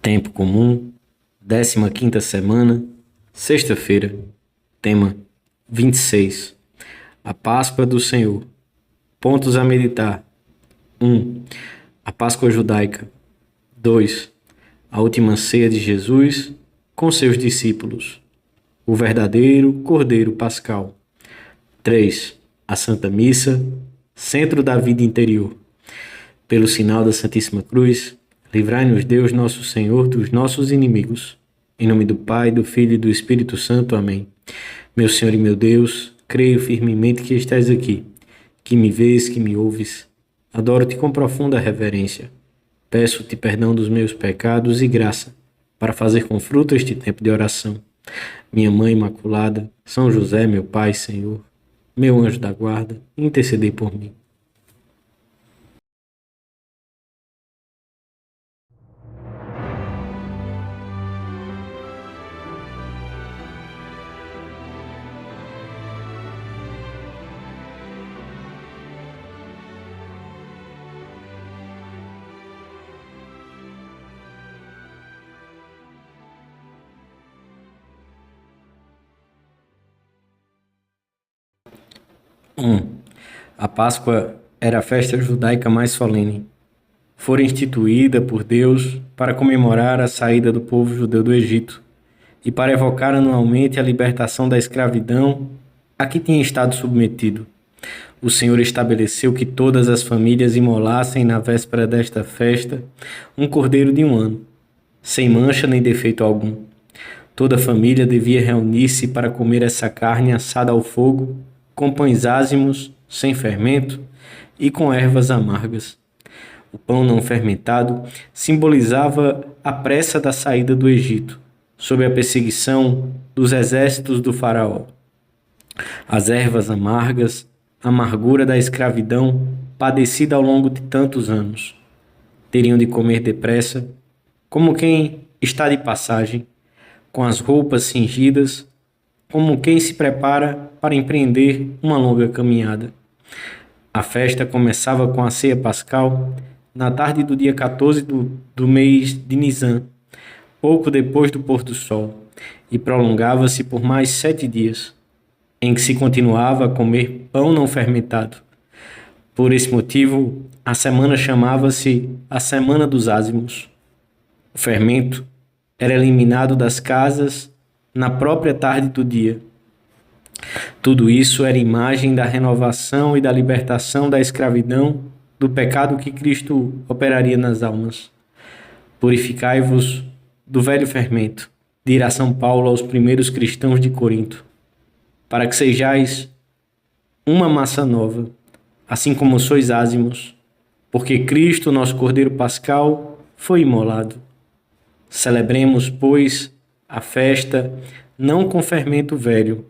Tempo comum, 15ª semana, sexta-feira, tema 26. A Páscoa do Senhor. Pontos a meditar. 1. A Páscoa judaica. 2. A última ceia de Jesus com seus discípulos. O verdadeiro Cordeiro Pascal. 3. A Santa Missa, centro da vida interior. Pelo sinal da Santíssima Cruz, livrai-nos Deus nosso Senhor dos nossos inimigos. Em nome do Pai, do Filho e do Espírito Santo. Amém. Meu Senhor e meu Deus, creio firmemente que estás aqui, que me vês, que me ouves. Adoro-te com profunda reverência. Peço-te perdão dos meus pecados e graça para fazer com fruto este tempo de oração. Minha Mãe Imaculada, São José, meu Pai, Senhor, meu anjo da guarda, intercedei por mim. A Páscoa era a festa judaica mais solene. Fora instituída por Deus para comemorar a saída do povo judeu do Egito e para evocar anualmente a libertação da escravidão a que tinha estado submetido. O Senhor estabeleceu que todas as famílias imolassem na véspera desta festa um cordeiro de 1 ano, sem mancha nem defeito algum. Toda a família devia reunir-se para comer essa carne assada ao fogo, com pães ázimos, sem fermento e com ervas amargas. O pão não fermentado simbolizava a pressa da saída do Egito, sob a perseguição dos exércitos do faraó. As ervas amargas, a amargura da escravidão padecida ao longo de tantos anos. Teriam de comer depressa, como quem está de passagem, com as roupas cingidas, como quem se prepara para empreender uma longa caminhada. A festa começava com a ceia pascal na tarde do dia 14 do mês de Nisan, pouco depois do pôr do sol, e prolongava-se por mais 7 dias, em que se continuava a comer pão não fermentado. Por esse motivo, a semana chamava-se a Semana dos Ázimos. O fermento era eliminado das casas na própria tarde do dia. Tudo isso era imagem da renovação e da libertação da escravidão, do pecado que Cristo operaria nas almas. Purificai-vos do velho fermento, dirá São Paulo aos primeiros cristãos de Corinto, para que sejais uma massa nova, assim como sois ázimos, porque Cristo, nosso Cordeiro Pascal, foi imolado. Celebremos, pois, a festa não com fermento velho,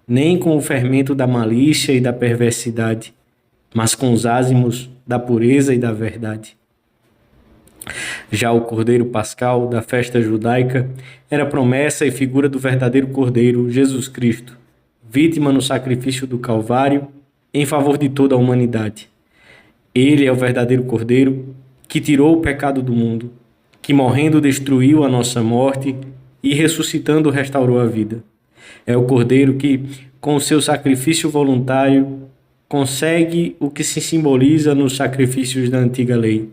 nem com o fermento da malícia e da perversidade, mas com os ázimos da pureza e da verdade. Já o Cordeiro Pascal da festa judaica era promessa e figura do verdadeiro Cordeiro, Jesus Cristo, vítima no sacrifício do Calvário em favor de toda a humanidade. Ele é o verdadeiro Cordeiro que tirou o pecado do mundo, que morrendo destruiu a nossa morte e ressuscitando restaurou a vida. É o Cordeiro que, com o seu sacrifício voluntário, consegue o que se simboliza nos sacrifícios da antiga lei: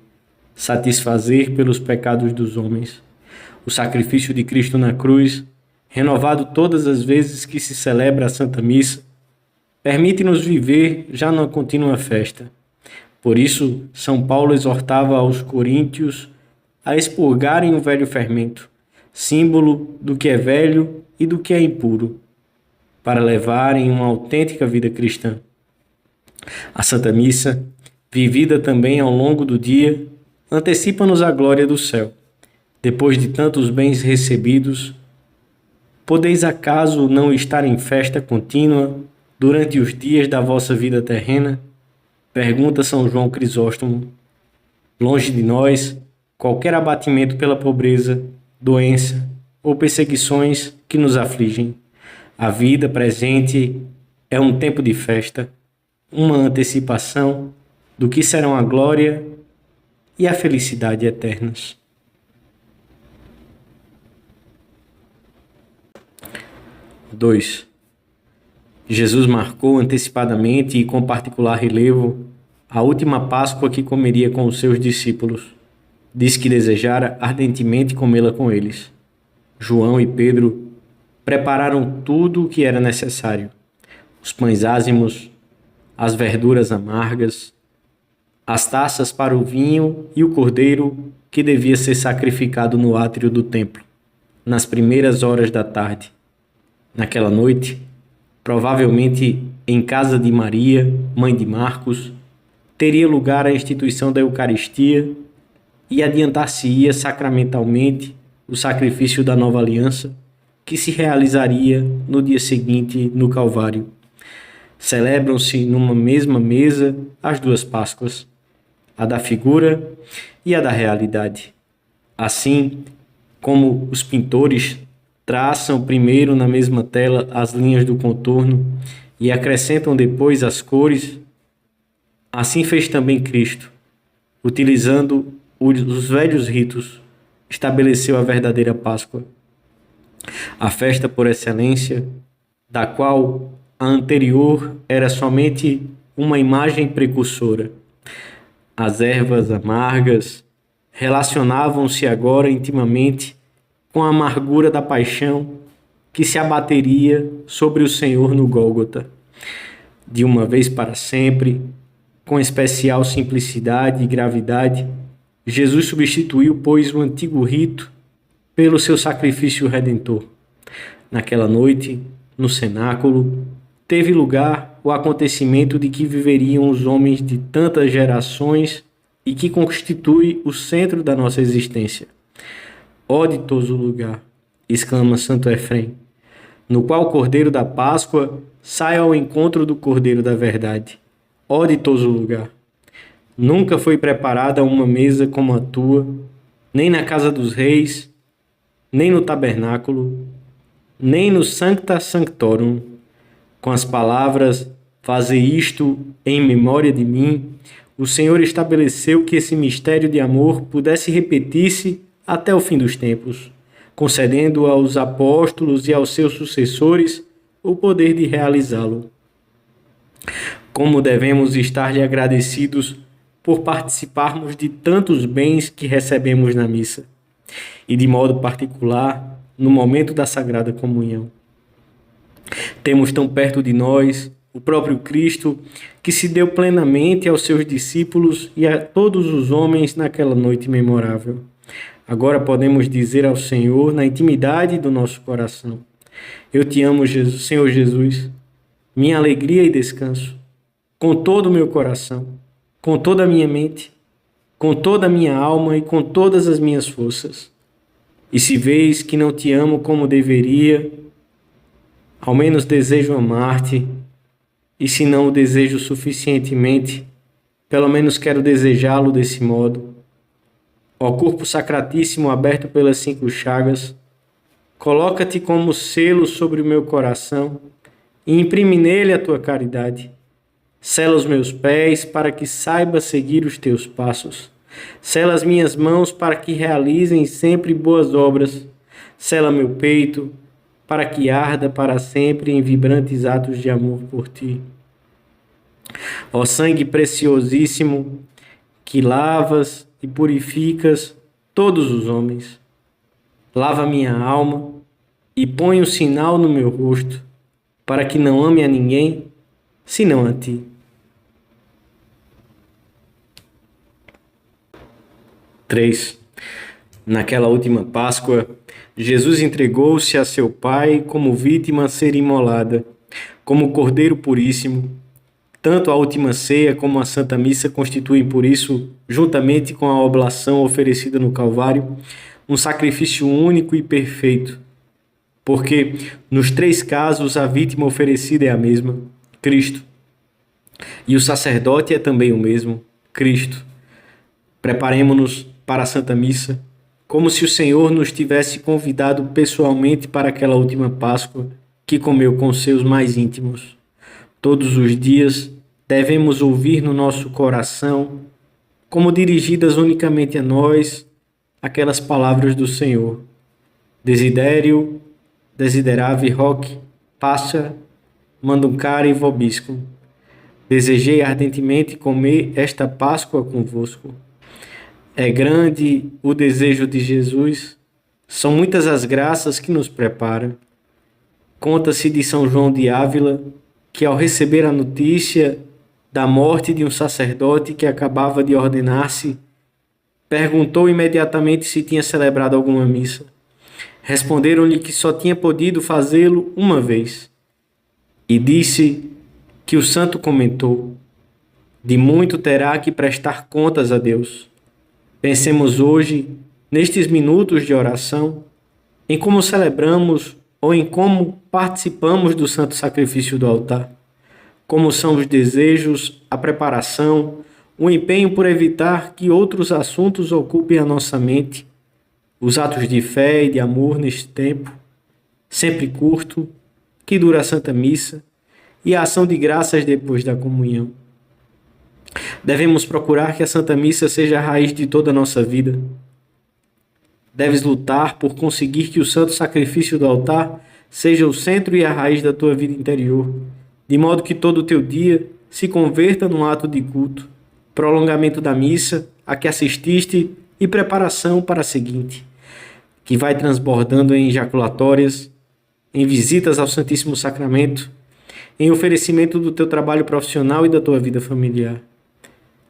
satisfazer pelos pecados dos homens. O sacrifício de Cristo na cruz, renovado todas as vezes que se celebra a Santa Missa, permite-nos viver já na contínua festa. Por isso, São Paulo exortava aos coríntios a expurgarem o velho fermento, símbolo do que é velho e do que é impuro, para levarem uma autêntica vida cristã. A Santa Missa, vivida também ao longo do dia, antecipa-nos a glória do céu. Depois de tantos bens recebidos, podeis acaso não estar em festa contínua durante os dias da vossa vida terrena? Pergunta São João Crisóstomo. Longe de nós qualquer abatimento pela pobreza, doença ou perseguições que nos afligem. A vida presente é um tempo de festa, uma antecipação do que serão a glória e a felicidade eternas. 2. Jesus marcou antecipadamente e com particular relevo a última Páscoa que comeria com os seus discípulos. Diz que desejara ardentemente comê-la com eles. João e Pedro prepararam tudo o que era necessário: os pães ázimos, as verduras amargas, as taças para o vinho e o cordeiro que devia ser sacrificado no átrio do templo, nas primeiras horas da tarde. Naquela noite, provavelmente em casa de Maria, mãe de Marcos, teria lugar a instituição da Eucaristia e adiantar-se-ia sacramentalmente o sacrifício da nova aliança, que se realizaria no dia seguinte no Calvário. Celebram-se numa mesma mesa as duas Páscoas, a da figura e a da realidade. Assim como os pintores traçam primeiro na mesma tela as linhas do contorno e acrescentam depois as cores, assim fez também Cristo, utilizando os velhos ritos, estabeleceu a verdadeira Páscoa, a festa por excelência, da qual a anterior era somente uma imagem precursora. As ervas amargas relacionavam-se agora intimamente com a amargura da paixão que se abateria sobre o Senhor no Gólgota. De uma vez para sempre, com especial simplicidade e gravidade, Jesus substituiu, pois, o antigo rito pelo seu sacrifício redentor. Naquela noite, no cenáculo, teve lugar o acontecimento de que viveriam os homens de tantas gerações e que constitui o centro da nossa existência. Ó ditoso lugar, exclama Santo Efrem, no qual o Cordeiro da Páscoa sai ao encontro do Cordeiro da Verdade. Ó ditoso lugar! Nunca foi preparada uma mesa como a tua, nem na casa dos reis, nem no tabernáculo, nem no Sancta Sanctorum, com as palavras "Faze isto em memória de mim", o Senhor estabeleceu que esse mistério de amor pudesse repetir-se até o fim dos tempos, concedendo aos apóstolos e aos seus sucessores o poder de realizá-lo. Como devemos estar-lhe agradecidos por participarmos de tantos bens que recebemos na missa, e de modo particular no momento da Sagrada Comunhão. Temos tão perto de nós o próprio Cristo, que se deu plenamente aos seus discípulos e a todos os homens naquela noite memorável. Agora podemos dizer ao Senhor, na intimidade do nosso coração: eu te amo, Jesus, Senhor Jesus, minha alegria e descanso, com todo o meu coração, com toda a minha mente, com toda a minha alma e com todas as minhas forças. E se vês que não te amo como deveria, ao menos desejo amar-te, e se não o desejo suficientemente, pelo menos quero desejá-lo desse modo. Ó corpo sacratíssimo aberto pelas 5 chagas, coloca-te como selo sobre o meu coração e imprime nele a tua caridade. Sela os meus pés para que saiba seguir os teus passos. Sela as minhas mãos para que realizem sempre boas obras. Sela meu peito para que arda para sempre em vibrantes atos de amor por ti. Ó sangue preciosíssimo, que lavas e purificas todos os homens, lava minha alma e põe um sinal no meu rosto, para que não ame a ninguém, senão a ti. 3. Naquela última Páscoa, Jesus entregou-se a seu Pai como vítima a ser imolada, como Cordeiro puríssimo. Tanto a última ceia como a Santa Missa constituem, por isso, juntamente com a oblação oferecida no Calvário, um sacrifício único e perfeito, porque nos 3 casos a vítima oferecida é a mesma, Cristo, e o sacerdote é também o mesmo, Cristo. Preparemo-nos para a Santa Missa, como se o Senhor nos tivesse convidado pessoalmente para aquela última Páscoa que comeu com seus mais íntimos. Todos os dias devemos ouvir no nosso coração, como dirigidas unicamente a nós, aquelas palavras do Senhor: Desiderio, desideravi hoc, Pascha, Manducare e Vobiscum. Desejei ardentemente comer esta Páscoa convosco. É grande o desejo de Jesus, são muitas as graças que nos prepara. Conta-se de São João de Ávila, que ao receber a notícia da morte de um sacerdote que acabava de ordenar-se, perguntou imediatamente se tinha celebrado alguma missa. Responderam-lhe que só tinha podido fazê-lo uma vez. E disse que o santo comentou: de muito terá que prestar contas a Deus. Pensemos hoje, nestes minutos de oração, em como celebramos ou em como participamos do santo sacrifício do altar. Como são os desejos, a preparação, o empenho por evitar que outros assuntos ocupem a nossa mente, os atos de fé e de amor neste tempo, sempre curto, que dura a Santa Missa, e a ação de graças depois da comunhão. Devemos procurar que a Santa Missa seja a raiz de toda a nossa vida. Deves lutar por conseguir que o santo sacrifício do altar seja o centro e a raiz da tua vida interior, de modo que todo o teu dia se converta num ato de culto, prolongamento da missa a que assististe e preparação para a seguinte, que vai transbordando em ejaculatórias, em visitas ao Santíssimo Sacramento, em oferecimento do teu trabalho profissional e da tua vida familiar.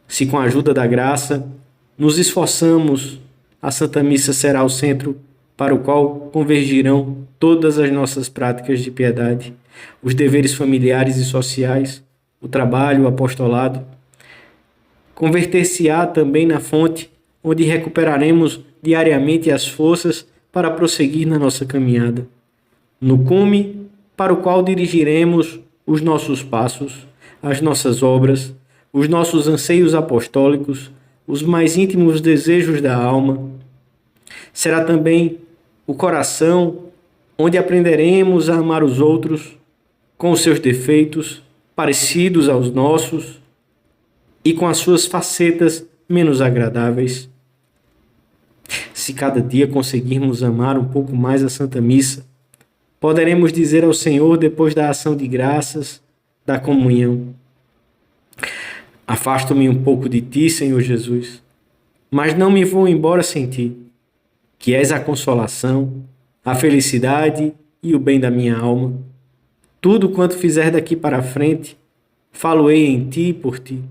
Se com a ajuda da graça nos esforçamos, a Santa Missa será o centro para o qual convergirão todas as nossas práticas de piedade, os deveres familiares e sociais, o trabalho, o apostolado. Converter-se-á também na fonte onde recuperaremos diariamente as forças para prosseguir na nossa caminhada. No cume para o qual dirigiremos os nossos passos, as nossas obras, os nossos anseios apostólicos, os mais íntimos desejos da alma. Será também o coração onde aprenderemos a amar os outros com os seus defeitos, parecidos aos nossos, e com as suas facetas menos agradáveis. Se cada dia conseguirmos amar um pouco mais a Santa Missa, poderemos dizer ao Senhor depois da ação de graças, da comunhão: afasto-me um pouco de ti, Senhor Jesus, mas não me vou embora sem ti, que és a consolação, a felicidade e o bem da minha alma. Tudo quanto fizer daqui para frente, falo-ei em ti e por ti.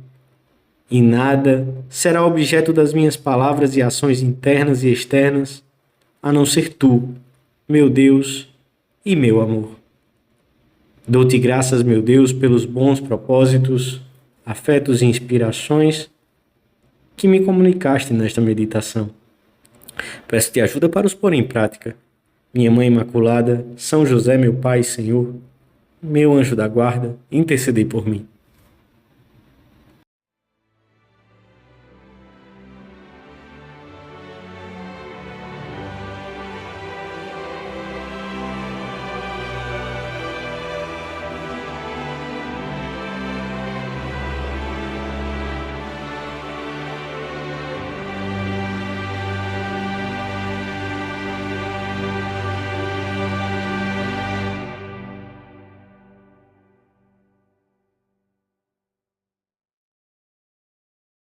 E nada será objeto das minhas palavras e ações internas e externas, a não ser tu, meu Deus e meu amor. Dou-te graças, meu Deus, pelos bons propósitos, afetos e inspirações que me comunicaste nesta meditação. Peço-te ajuda para os pôr em prática. Minha Mãe Imaculada, São José, meu Pai e Senhor, meu anjo da guarda, intercedei por mim.